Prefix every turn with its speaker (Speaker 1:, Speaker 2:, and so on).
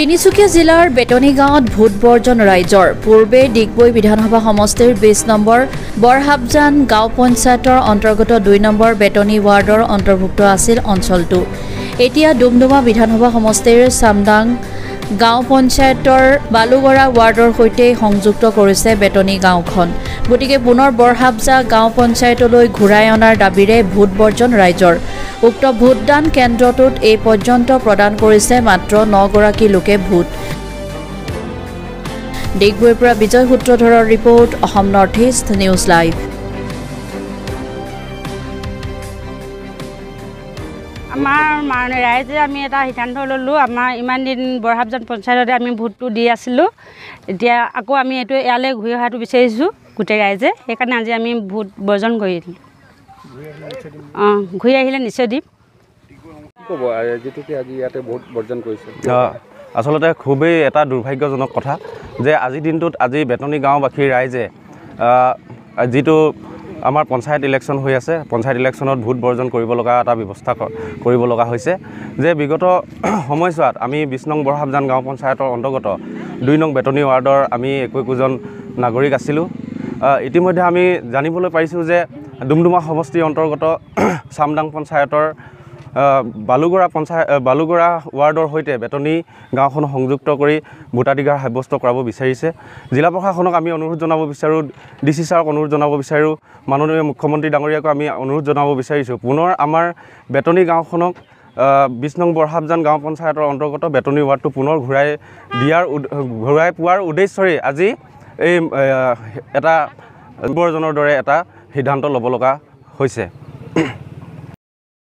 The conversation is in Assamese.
Speaker 1: তিনিচুকীয়া জিলাৰ বেটনী গাঁৱত ভোট বৰ্জন ৰাইজৰ পূৰ্বে ডিগবৈ বিধানসভা সমষ্টিৰ 20 নম্বৰ বৰহাবজান গাঁও পঞ্চায়তৰ অন্তৰ্গত 2 নম্বৰ বেটনী ৱাৰ্ডৰ অন্তৰ্ভুক্ত আছিল অঞ্চলটো। এতিয়া ডুমডুমা বিধানসভা সমষ্টিৰ চামদাং গাঁও পঞ্চায়তৰ বালুগৰা ৱাৰ্ডৰ সৈতে সংযুক্ত কৰিছে বেটনী গাঁওখন। গতিকে পুনৰ বৰহাবজা গাঁও পঞ্চায়তলৈ ঘূৰাই অনাৰ দাবীৰে ভোট বৰ্জন ৰাইজৰ। উক্ত ভোটদান কেন্দ্ৰটোত এই পৰ্যন্ত প্ৰদান কৰিছে মাত্ৰ 9 গৰাকী লোকে ভোট। ডিগবৈৰ পৰা বিজয় সূত্ৰধৰৰ report, Asom north east news live.
Speaker 2: আমাৰ ৰাইজে আমি এটা সিদ্ধান্ত ল'লোঁ, আমাৰ ইমান দিন বৰহাবজান পঞ্চায়ততে আমি ভোটটো দি আছিলোঁ, এতিয়া আকৌ আমি এইটো ইয়ালৈ ঘূৰি অহাটো বিচাৰিছোঁ গোটেই ৰাইজে, সেইকাৰণে আজি আমি ভোট বৰ্জন কৰিলোঁ। ঘূৰি আহিলে নিশ্চয় দিম।
Speaker 3: আচলতে খুবেই এটা দুৰ্ভাগ্যজনক কথা যে আজিৰ দিনটোত আজি বেটনী গাঁওবাসীৰ ৰাইজে যিটো আমাৰ পঞ্চায়ত ইলেকশ্যন হৈ আছে, পঞ্চায়ত ইলেকশ্যনত ভোট বৰ্জন কৰিব লগা এটা ব্যৱস্থা কৰিব লগা হৈছে যে বিগত সময়ছোৱাত আমি 20 নং বৰহাবজান গাঁও পঞ্চায়তৰ অন্তৰ্গত 2 নং বেটনী ৱাৰ্ডৰ আমি একোজন নাগৰিক আছিলোঁ। ইতিমধ্যে আমি জানিবলৈ পাৰিছোঁ যে ডুমডুমা সমষ্টিৰ অন্তৰ্গত চামদাং পঞ্চায়তৰ বালুগৰা ৱাৰ্ডৰ সৈতে বেটনী গাঁওখন সংযুক্ত কৰি ভোটাধিকাৰ সাব্যস্ত কৰাব বিচাৰিছে। জিলা প্ৰশাসনক আমি অনুৰোধ জনাব বিচাৰোঁ, DC ছাৰক অনুৰোধ জনাব বিচাৰোঁ, মাননীয় মুখ্যমন্ত্ৰী ডাঙৰীয়াকো আমি অনুৰোধ জনাব বিচাৰিছোঁ, পুনৰ আমাৰ বেটনী গাঁওখনক 20 নং বৰহাবজান গাঁও পঞ্চায়তৰ অন্তৰ্গত বেটনী ৱাৰ্ডটো পুনৰ ঘূৰাই পোৱাৰ উদ্দেশ্যৰে আজি এই এটা বৰ্জনৰ দৰে এটা সিদ্ধান্ত ল'ব লগা হৈছে।